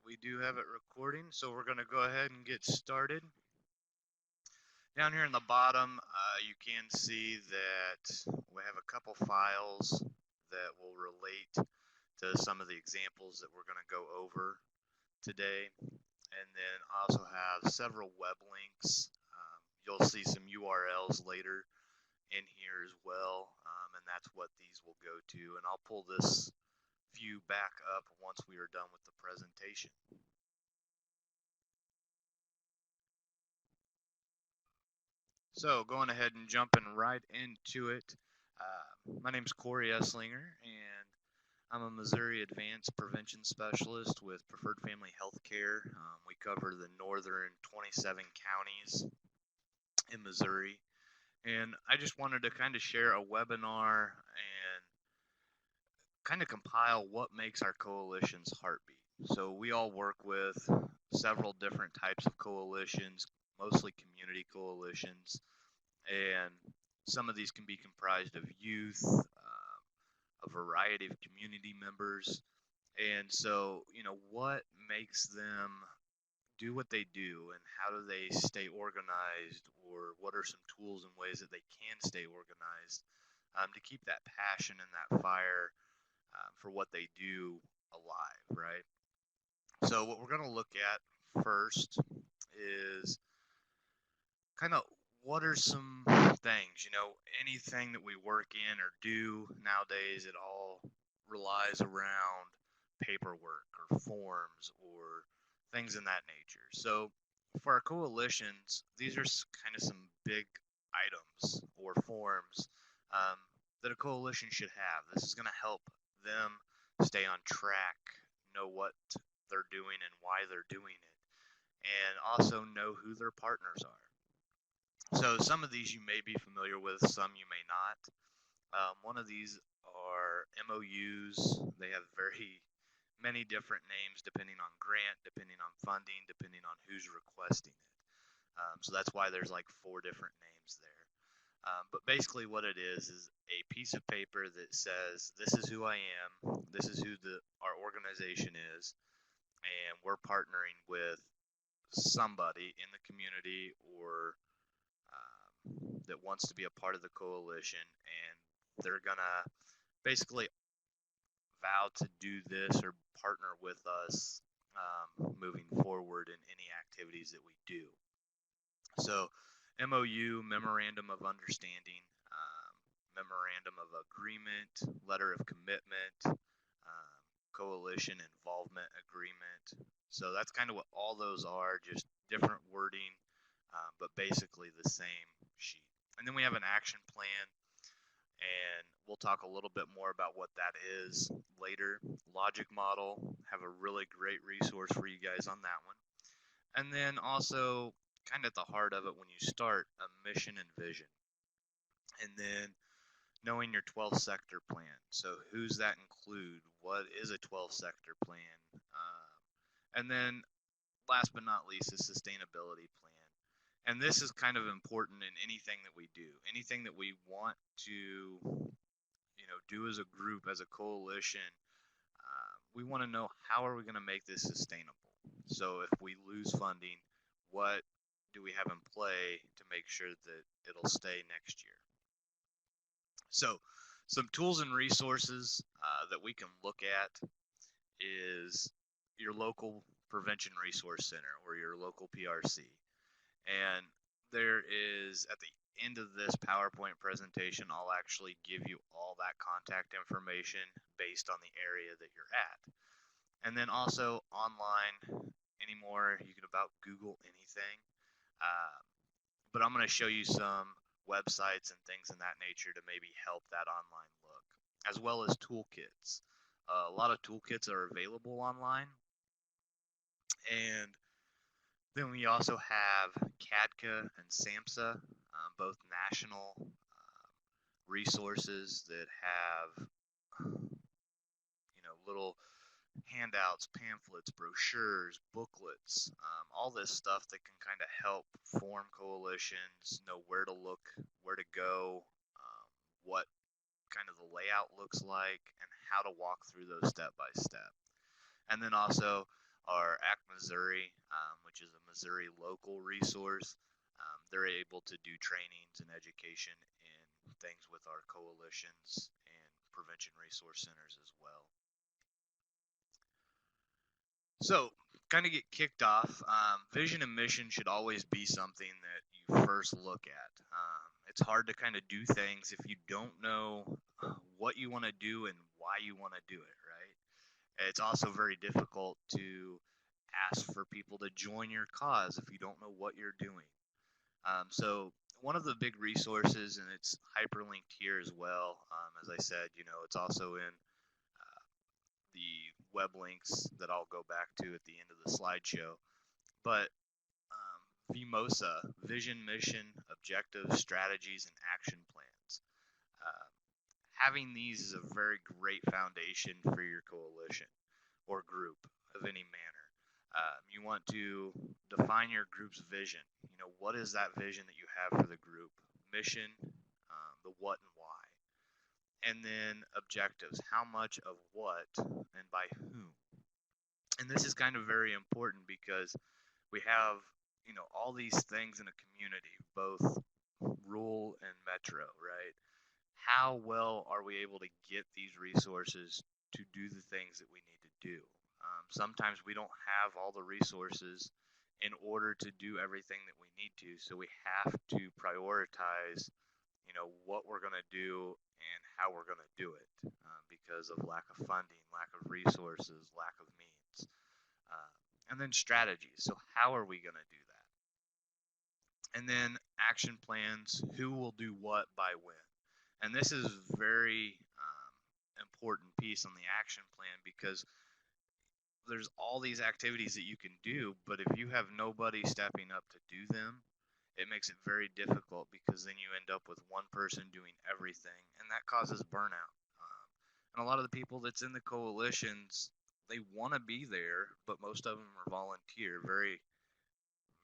we do have it recording, so we're going to go ahead and get started. Down here in the bottom, you can see that we have a couple files that will relate to some of the examples that we're going to go over today. And then also have several web links. You'll see some URLs later in here as well, and that's what these will go to. And I'll pull this view back up once we are done with the presentation. So going ahead and jumping right into it, my name is Cory Eslinger, and I'm a Missouri Advanced Prevention Specialist with Preferred Family Healthcare. We cover the northern 27 counties in Missouri, and I just wanted to kind of share a webinar and kind of compile what makes our coalition's heartbeat. So we all work with several different types of coalitions, mostly community coalitions, and some of these can be comprised of youth, a variety of community members. And so, what makes them do what they do, and how do they stay organized, or what are some tools and ways that they can stay organized to keep that passion and that fire for what they do alive, right? So what we're going to look at first is kind of what are some things, anything that we work in or do nowadays, it all relies around paperwork or forms or things in that nature. So for our coalitions, these are kind of some big items or forms that a coalition should have. This is going to help them stay on track, know what they're doing and why they're doing it, and also know who their partners are. So some of these you may be familiar with, some you may not. One of these are MOUs. They have very many different names depending on grant, depending on funding, depending on who's requesting it. So that's why there's like 4 different names there. But basically what it is a piece of paper that says, this is who I am, this is who our organization is, and we're partnering with somebody in the community or that wants to be a part of the coalition, and they're gonna basically vow to do this or partner with us moving forward in any activities that we do. So MOU, Memorandum of Understanding, Memorandum of Agreement, Letter of Commitment, Coalition Involvement Agreement. So that's kind of what all those are, just different wording, but basically the same sheet. And then we have an action plan, and we'll talk a little bit more about what that is later. Logic model, have a really great resource for you guys on that one. And then also, kind of at the heart of it when you start, a mission and vision. And then knowing your 12 sector plan. So who's that include? What is a 12 sector plan? And then last but not least, a sustainability plan. And this is kind of important in anything that we do. Anything that we want to, do as a group, as a coalition, we want to know how are we going to make this sustainable. So if we lose funding, what do we have in play to make sure that it'll stay next year? So some tools and resources that we can look at is your local Prevention Resource Center or your local PRC. And there is, at the end of this PowerPoint presentation, I'll actually give you all that contact information based on the area that you're at. And then also online anymore, you can about Google anything. But I'm going to show you some websites and things in that nature to maybe help that online look, as well as toolkits. A lot of toolkits are available online. And then we also have CADCA and SAMHSA, both national resources that have, little handouts, pamphlets, brochures, booklets, all this stuff that can kind of help form coalitions, know where to look, where to go, what kind of the layout looks like, and how to walk through those step by step. And then also our ACT Missouri, which is a Missouri local resource. They're able to do trainings and education in things with our coalitions and prevention resource centers as well. So, kind of get kicked off. Vision and mission should always be something that you first look at. It's hard to kind of do things if you don't know what you want to do and why you want to do it, right? It's also very difficult to ask for people to join your cause if you don't know what you're doing. So one of the big resources, and it's hyperlinked here as well. As I said, it's also in the web links that I'll go back to at the end of the slideshow. But VMOSA, Vision, Mission, Objectives, Strategies, and Action Plans. Having these is a very great foundation for your coalition or group of any manner. You want to define your group's vision. What is that vision that you have for the group? Mission, the what and why. And then objectives, how much of what and by whom. And this is kind of very important because we have, all these things in a community, both rural and metro, right? How well are we able to get these resources to do the things that we need to do? Sometimes we don't have all the resources in order to do everything that we need to, so we have to prioritize, what we're going to do and how we're going to do it because of lack of funding, lack of resources, lack of means. And then strategies. So how are we going to do that? And then action plans, who will do what by when. And this is very important piece on the action plan because there's all these activities that you can do, but if you have nobody stepping up to do them, it makes it very difficult because then you end up with one person doing everything, and that causes burnout. And a lot of the people that's in the coalitions, they want to be there, but most of them are volunteer. Very,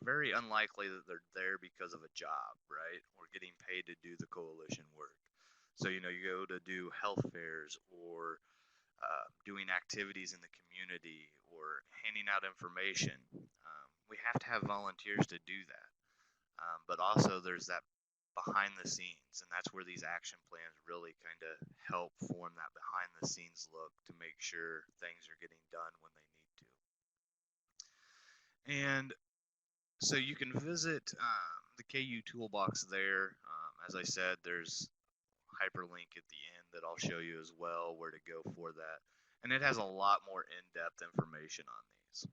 very unlikely that they're there because of a job, right? Or getting paid to do the coalition work. So, you go to do health fairs or doing activities in the community or handing out information. We have to have volunteers to do that. But also there's that behind the scenes, and that's where these action plans really kind of help form that behind the scenes look to make sure things are getting done when they need to. And so you can visit the KU toolbox there. As I said, there's hyperlink at the end that I'll show you as well where to go for that. And it has a lot more in-depth information on these.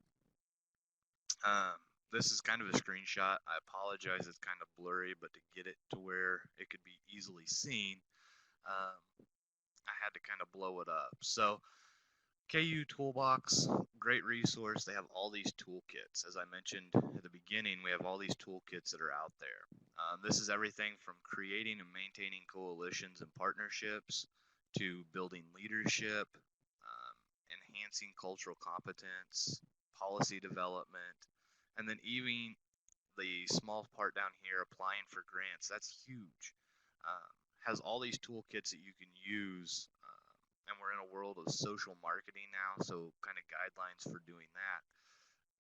This is kind of a screenshot. I apologize, it's kind of blurry, but to get it to where it could be easily seen, I had to kind of blow it up. So KU Toolbox, great resource. They have all these toolkits. As I mentioned at the beginning, we have all these toolkits that are out there. This is everything from creating and maintaining coalitions and partnerships to building leadership, enhancing cultural competence, policy development, and then even the small part down here, applying for grants. That's huge. Has all these toolkits that you can use, and we're in a world of social marketing now, so kind of guidelines for doing that.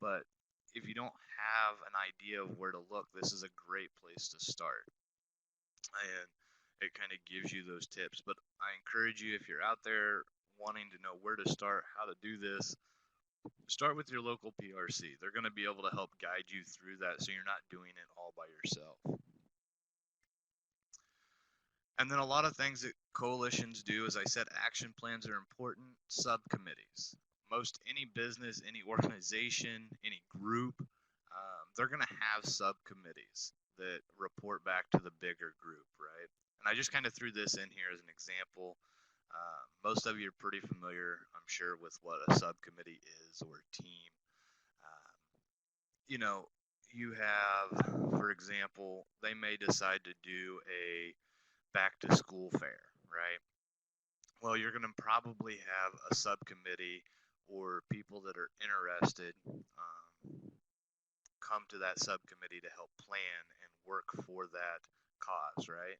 But if you don't have an idea of where to look, this is a great place to start. And it kind of gives you those tips. But I encourage you, if you're out there wanting to know where to start, how to do this, start with your local PRC. They're going to be able to help guide you through that so you're not doing it all by yourself. And then a lot of things that coalitions do, as I said, action plans are important. Subcommittees. Most any business, any organization, any group, they're going to have subcommittees that report back to the bigger group, right? And I just kind of threw this in here as an example. Most of you are pretty familiar, I'm sure, with what a subcommittee is or a team. You have, for example, they may decide to do a back to school fair, right? Well, you're going to probably have a subcommittee or people that are interested come to that subcommittee to help plan and work for that cause, right?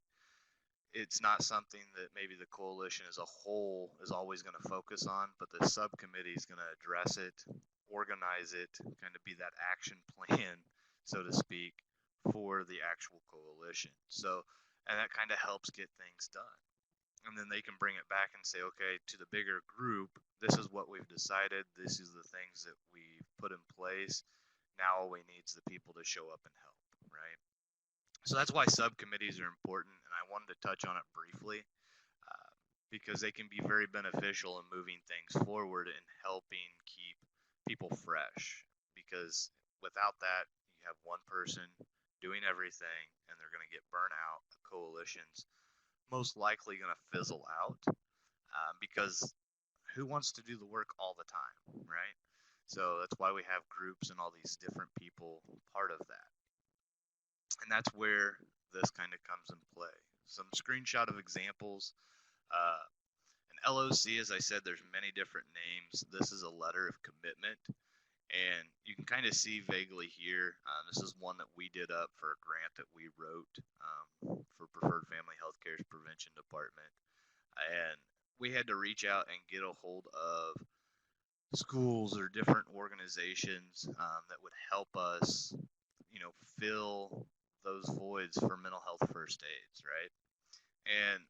It's not something that maybe the coalition as a whole is always going to focus on, but the subcommittee is going to address it organize it, kind of be that action plan, so to speak, for the actual coalition. So, and that kind of helps get things done. And then they can bring it back and say, okay, to the bigger group, this is what we've decided. This is the things that we've put in place. Now all we need is the people to show up and help, right? So that's why subcommittees are important, and I wanted to touch on it briefly because they can be very beneficial in moving things forward and helping keep people fresh. Because without that, you have one person doing everything, and they're going to get burnt out. A coalition's most likely going to fizzle out because who wants to do the work all the time, right? So that's why we have groups and all these different people part of that. And that's where this kind of comes in play. Some screenshot of examples. Uh, an LOC, as I said, there's many different names. This is a letter of commitment. And you can kind of see vaguely here, this is one that we did up for a grant that we wrote for Preferred Family Healthcare's Prevention Department. And we had to reach out and get a hold of schools or different organizations that would help us, fill those voids for mental health first aids, right? And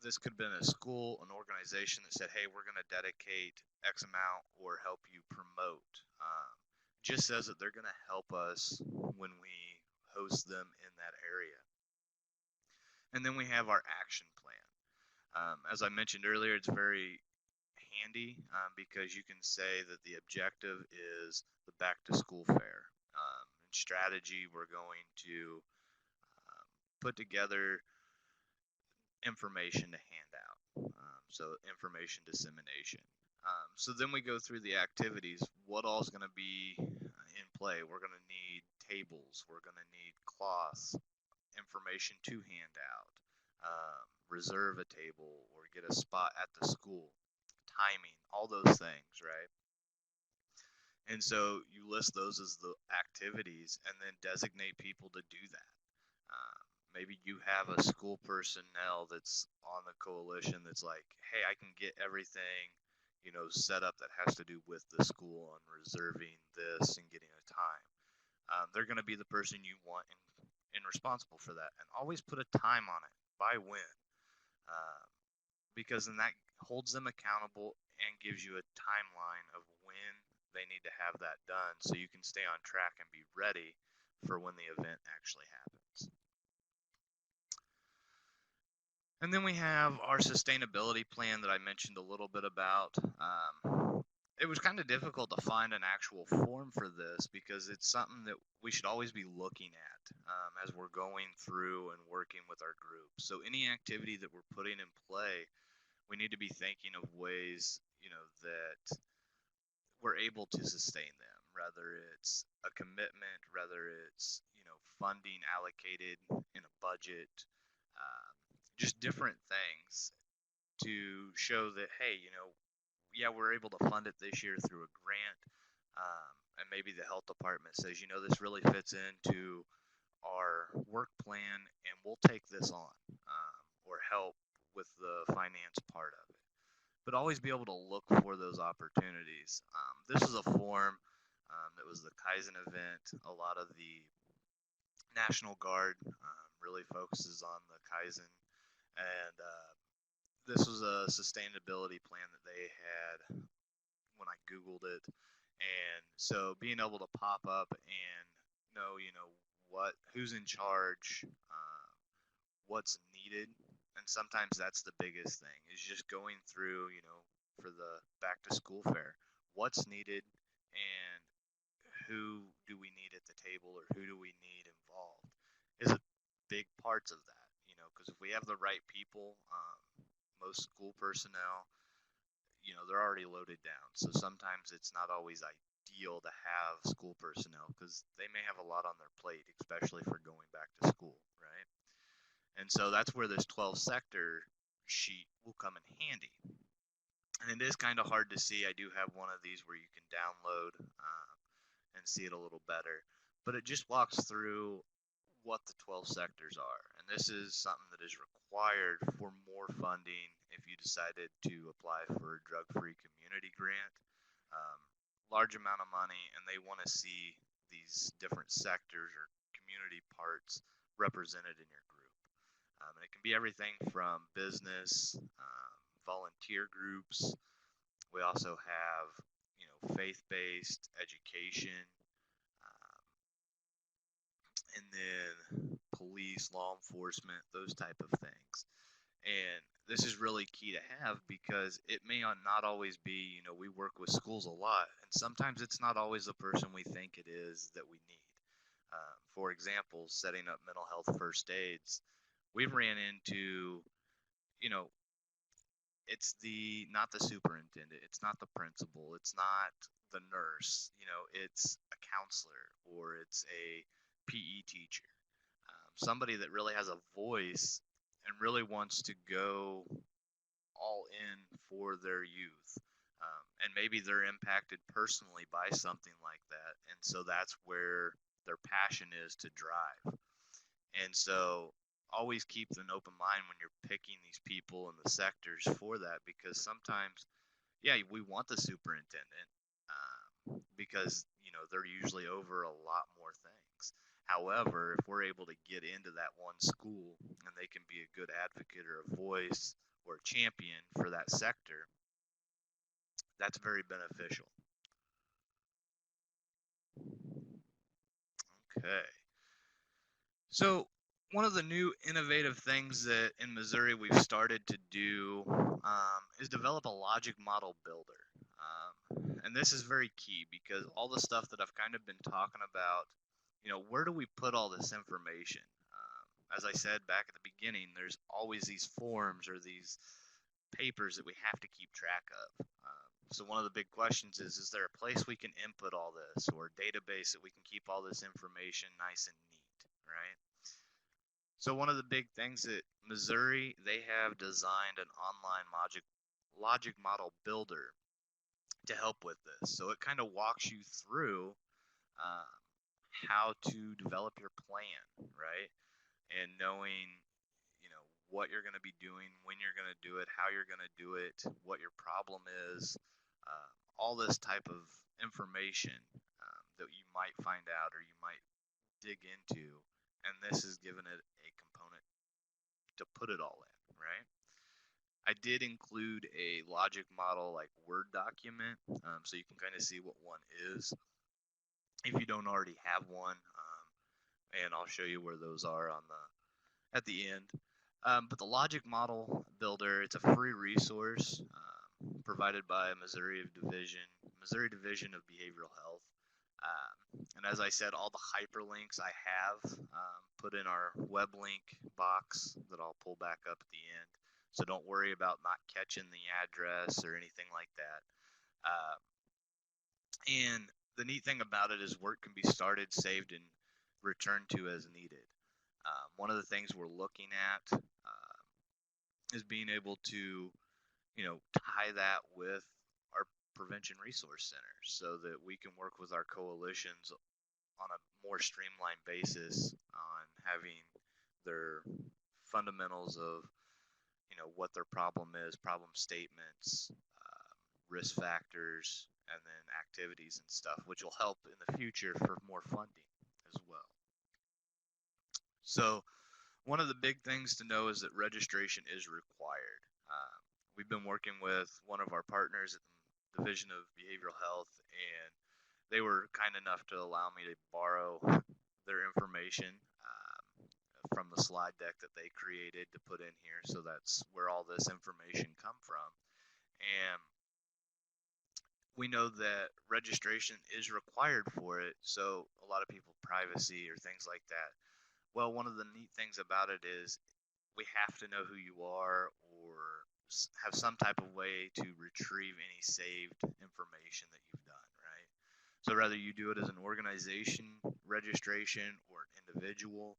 this could have been a school, an organization that said, hey, we're going to dedicate X amount or help you promote. Just says that they're going to help us when we host them in that area. And then we have our action plan. As I mentioned earlier, it's very handy because you can say that the objective is the back to school fair. In strategy, we're going to put together information to hand out. So information dissemination. So then we go through the activities. What all is going to be in play? We're going to need tables. We're going to need cloths, information to hand out, reserve a table or get a spot at the school, timing, all those things, right? And so you list those as the activities and then designate people to do that. Maybe you have a school personnel that's on the coalition that's like, hey, I can get everything, set up that has to do with the school and reserving this and getting a time. They're going to be the person you want and responsible for that. And always put a time on it, by when. Because then that holds them accountable and gives you a timeline of when they need to have that done so you can stay on track and be ready for when the event actually happens. And then we have our sustainability plan that I mentioned a little bit about. It was kind of difficult to find an actual form for this because it's something that we should always be looking at as we're going through and working with our group. So any activity that we're putting in play, we need to be thinking of ways, that we're able to sustain them, whether it's a commitment, whether it's, funding allocated in a budget, just different things to show that, hey, yeah, we're able to fund it this year through a grant. And maybe the health department says, this really fits into our work plan and we'll take this on or help with the finance part of it. But always be able to look for those opportunities. This is a form that was the Kaizen event. A lot of the National Guard really focuses on the Kaizen. And this was a sustainability plan that they had when I Googled it. And so being able to pop up and know, who's in charge, what's needed. And sometimes that's the biggest thing is just going through, for the back to school fair, what's needed and who do we need at the table or who do we need involved is a big parts of that, because if we have the right people, most school personnel, they're already loaded down. So sometimes it's not always ideal to have school personnel because they may have a lot on their plate, especially for going back to school, right? And so that's where this 12 sector sheet will come in handy. And it is kind of hard to see. I do have one of these where you can download and see it a little better. But it just walks through what the 12 sectors are. And this is something that is required for more funding if you decided to apply for a drug-free community grant. A large amount of money and they want to see these different sectors or community parts represented in your group. And it can be everything from business, volunteer groups. We also have, faith-based education, um, and then police, law enforcement, those type of things. And this is really key to have because it may not always be, we work with schools a lot, and sometimes it's not always the person we think it is that we need. For example, setting up mental health first aids, we've ran into, you know, it's not the superintendent, it's not the principal, it's not the nurse, it's a counselor or it's a PE teacher, somebody that really has a voice and really wants to go all in for their youth. And maybe they're impacted personally by something like that. And so that's where their passion is to drive. And so always keep an open mind when you're picking these people in the sectors for that, because sometimes, yeah, we want the superintendent because, they're usually over a lot more things. However, if we're able to get into that one school and they can be a good advocate or a voice or a champion for that sector, that's very beneficial. Okay. So one of the new innovative things that in Missouri we've started to do is develop a logic model builder. And this is very key because all the stuff that I've kind of been talking about, where do we put all this information? As I said back at the beginning, there's always these forms or these papers that we have to keep track of. So one of the big questions is there a place we can input all this, or a database that we can keep all this information nice and neat, right? So one of the big things that Missouri, they have designed an online logic model builder to help with this. So it kind of walks you through um, how to develop your plan, right? And knowing, what you're going to be doing, when you're going to do it, how you're going to do it, what your problem is, all this type of information that you might find out or you might dig into. And this is given it a component to put it all in, right? I did include a logic model like Word document, so you can kind of see what one is if you don't already have one, and I'll show you where those are at the end. But the logic model builder, it's a free resource provided by Missouri Division of Behavioral Health. And as I said, all the hyperlinks I have put in our web link box that I'll pull back up at the end. So don't worry about not catching the address or anything like that. And the neat thing about it is work can be started, saved, and returned to as needed. One of the things we're looking at is being able to, tie that with our prevention resource center so that we can work with our coalitions on a more streamlined basis on having their fundamentals of, what their problem is, problem statements, risk factors, and then activities and stuff, which will help in the future for more funding as well. So one of the big things to know is that registration is required. We've been working with one of our partners at the Division of Behavioral Health, and they were kind enough to allow me to borrow their information from the slide deck that they created to put in here. So that's where all this information come from. And we know that registration is required for it. So a lot of people, privacy or things like that. Well, one of the neat things about it is we have to know who you are or have some type of way to retrieve any saved information that you've done, right? So whether you do it as an organization registration or an individual,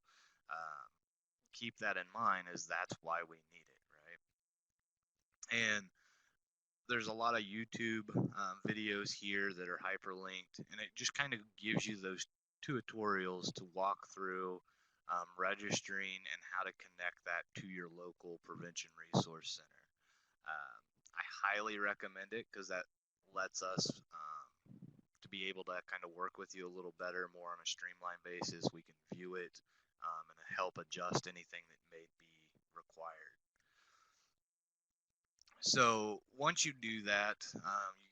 keep that in mind, as that's why we need it, right? And there's a lot of YouTube videos here that are hyperlinked, and it just kind of gives you those tutorials to walk through registering and how to connect that to your local prevention resource center. I highly recommend it because that lets us to be able to kind of work with you a little better, more on a streamlined basis. We can view it and help adjust anything that may be required. So once you do that,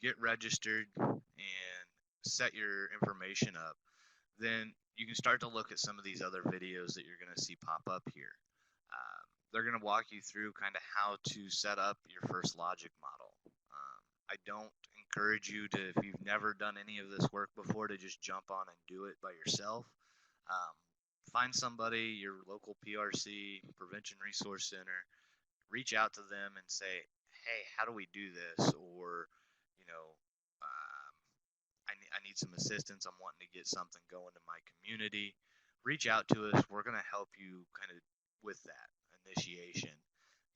you get registered and set your information up, then you can start to look at some of these other videos that you're going to see pop up here. They're going to walk you through kind of how to set up your first logic model. I don't encourage you to, if you've never done any of this work before, to just jump on and do it by yourself. Find somebody, your local PRC, Prevention Resource Center, reach out to them and say, hey, how do we do this? Or, you know, I need some assistance. I'm wanting to get something going in my community. Reach out to us. We're going to help you kind of with that initiation.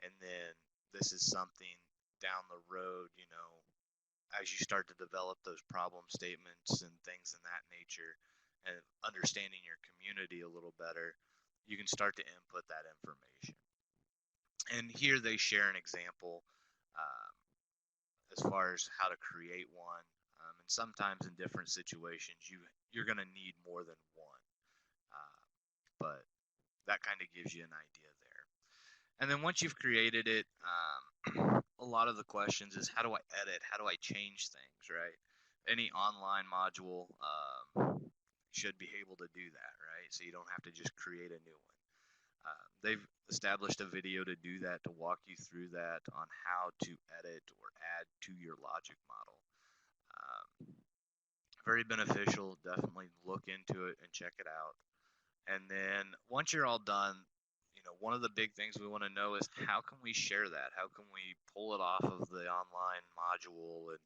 And then this is something down the road, you know, as you start to develop those problem statements and things in that nature and understanding your community a little better, you can start to input that information. And here they share an example as far as how to create one. And sometimes in different situations, you're going to need more than one. But that kind of gives you an idea there. And then once you've created it, a lot of the questions is, how do I edit? How do I change things, right? Any online module should be able to do that, right? So you don't have to just create a new one. They've established a video to do that, to walk you through that on how to edit or add to your logic model. Very beneficial. Definitely look into it and check it out. And then once you're all done, you know, one of the big things we want to know is, how can we share that? How can we pull it off of the online module and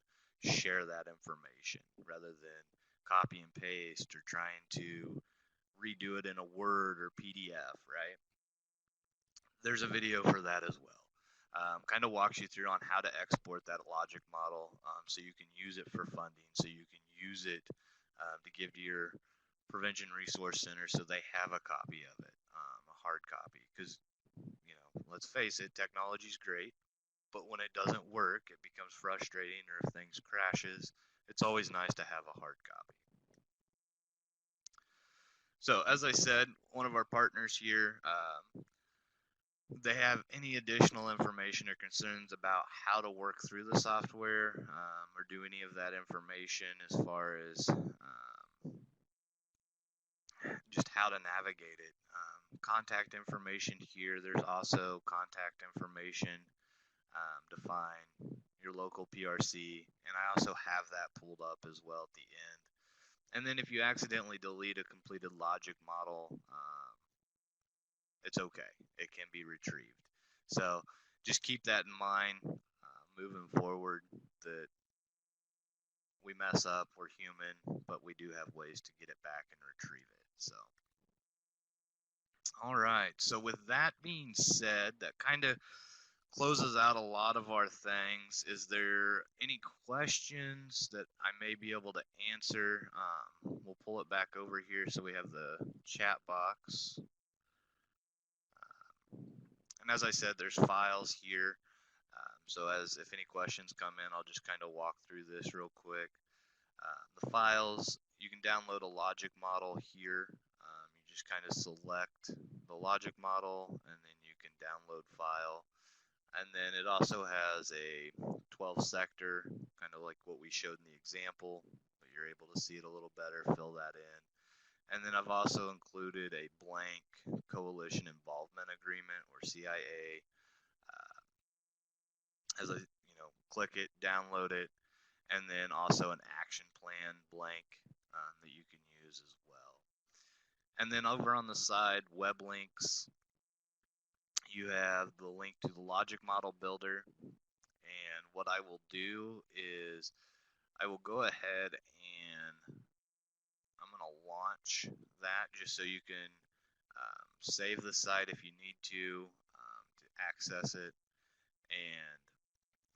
share that information rather than copy and paste or trying to redo it in a Word or PDF, right? There's a video for that as well. Kind of walks you through on how to export that logic model so you can use it for funding, so you can use it to give to your Prevention Resource Center so they have a copy of it, a hard copy. Because, you know, let's face it, technology's great, but when it doesn't work, it becomes frustrating, or if things crashes, it's always nice to have a hard copy. So as I said, one of our partners here, they have any additional information or concerns about how to work through the software or do any of that information as far as just how to navigate it. Contact information here. There's also contact information to find your local PRC, and I also have that pulled up as well at the end. And then if you accidentally delete a completed logic model, it's okay. It can be retrieved. So just keep that in mind moving forward, that we mess up, we're human, but we do have ways to get it back and retrieve it. So, all right. So with that being said, that kind of closes out a lot of our things. Is there any questions that I may be able to answer? We'll pull it back over here so we have the chat box. And as I said, there's files here. So if any questions come in, I'll just kind of walk through this real quick. The files, you can download a logic model here. You just kind of select the logic model, and then you can download file. And then it also has a 12 sector, kind of like what we showed in the example, but you're able to see it a little better, fill that in. And then I've also included a blank Coalition Involvement Agreement, or CIA. As I, click it, download it, and then also an action plan blank that you can use as well. And then over on the side, web links, you have the link to the logic model builder. And what I will do is I will go ahead and I'm going to launch that just so you can save the site if you need to access it. And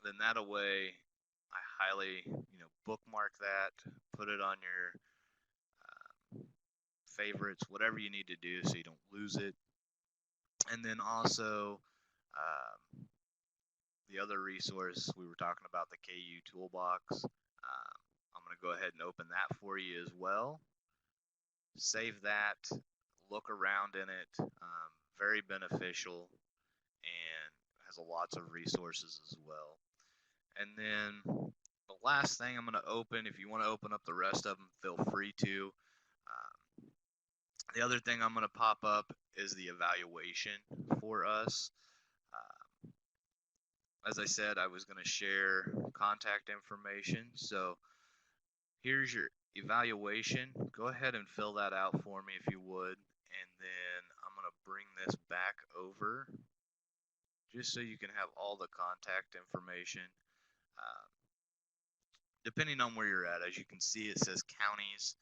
then that way I highly bookmark that, put it on your favorites, whatever you need to do so you don't lose it. And then also the other resource we were talking about, the KU toolbox, I'm going to go ahead and open that for you as well. Save that, look around in it. Very beneficial and has lots of resources as well. And then the last thing I'm going to open, if you want to open up the rest of them, feel free to. The other thing I'm going to pop up is the evaluation for us. As I said, I was going to share contact information. So here's your evaluation. Go ahead and fill that out for me if you would. And then I'm going to bring this back over just so you can have all the contact information. Depending on where you're at, as you can see, it says counties.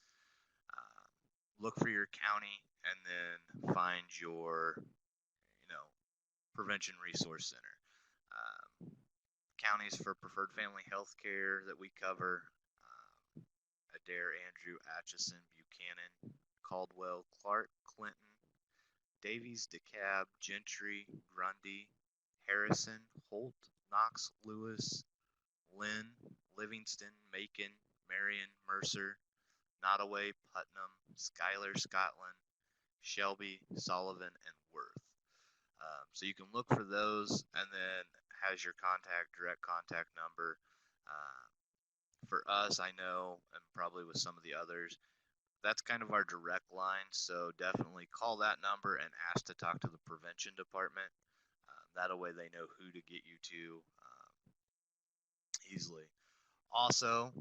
Look for your county and then find your, Prevention Resource Center. Counties for preferred family health care that we cover: Adair, Andrew, Atchison, Buchanan, Caldwell, Clark, Clinton, Davies, DeKalb, Gentry, Grundy, Harrison, Holt, Knox, Lewis, Lynn, Livingston, Macon, Marion, Mercer, Nottoway, Putnam, Schuyler, Scotland, Shelby, Sullivan, and Worth. So you can look for those, and then has your direct contact number. For us, I know, and probably with some of the others, that's kind of our direct line. So definitely call that number and ask to talk to the prevention department. That way they know who to get you to easily. Also,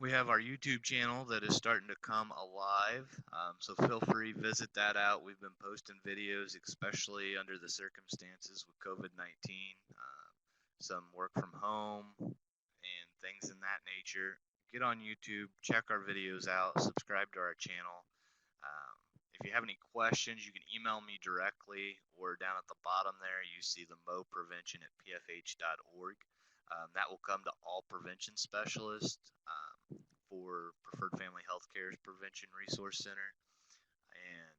we have our YouTube channel that is starting to come alive, so feel free, visit that out. We've been posting videos, especially under the circumstances with COVID-19, some work from home and things in that nature. Get on YouTube, check our videos out, subscribe to our channel. If you have any questions, you can email me directly, or down at the bottom there you see the moprevention@pfh.org. That will come to all prevention specialists for Preferred Family Healthcare's Prevention Resource Center. And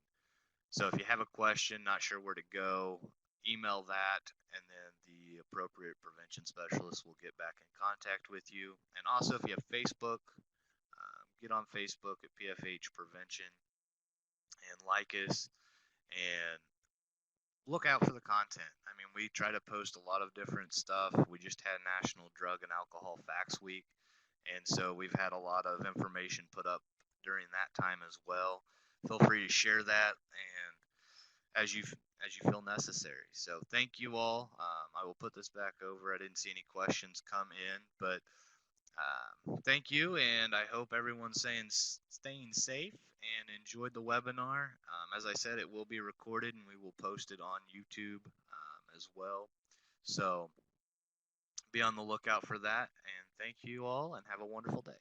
so if you have a question, not sure where to go, email that, and then the appropriate prevention specialist will get back in contact with you. And also, if you have Facebook, get on Facebook at PFH Prevention and like us, and look out for the content. I mean, we try to post a lot of different stuff. We just had National Drug and Alcohol Facts Week, and so we've had a lot of information put up during that time as well. Feel free to share that and as you feel necessary. So thank you all. I will put this back over. I didn't see any questions come in, but thank you, and I hope everyone's staying safe and enjoyed the webinar. As I said, it will be recorded and we will post it on YouTube as well. So be on the lookout for that, and thank you all and have a wonderful day.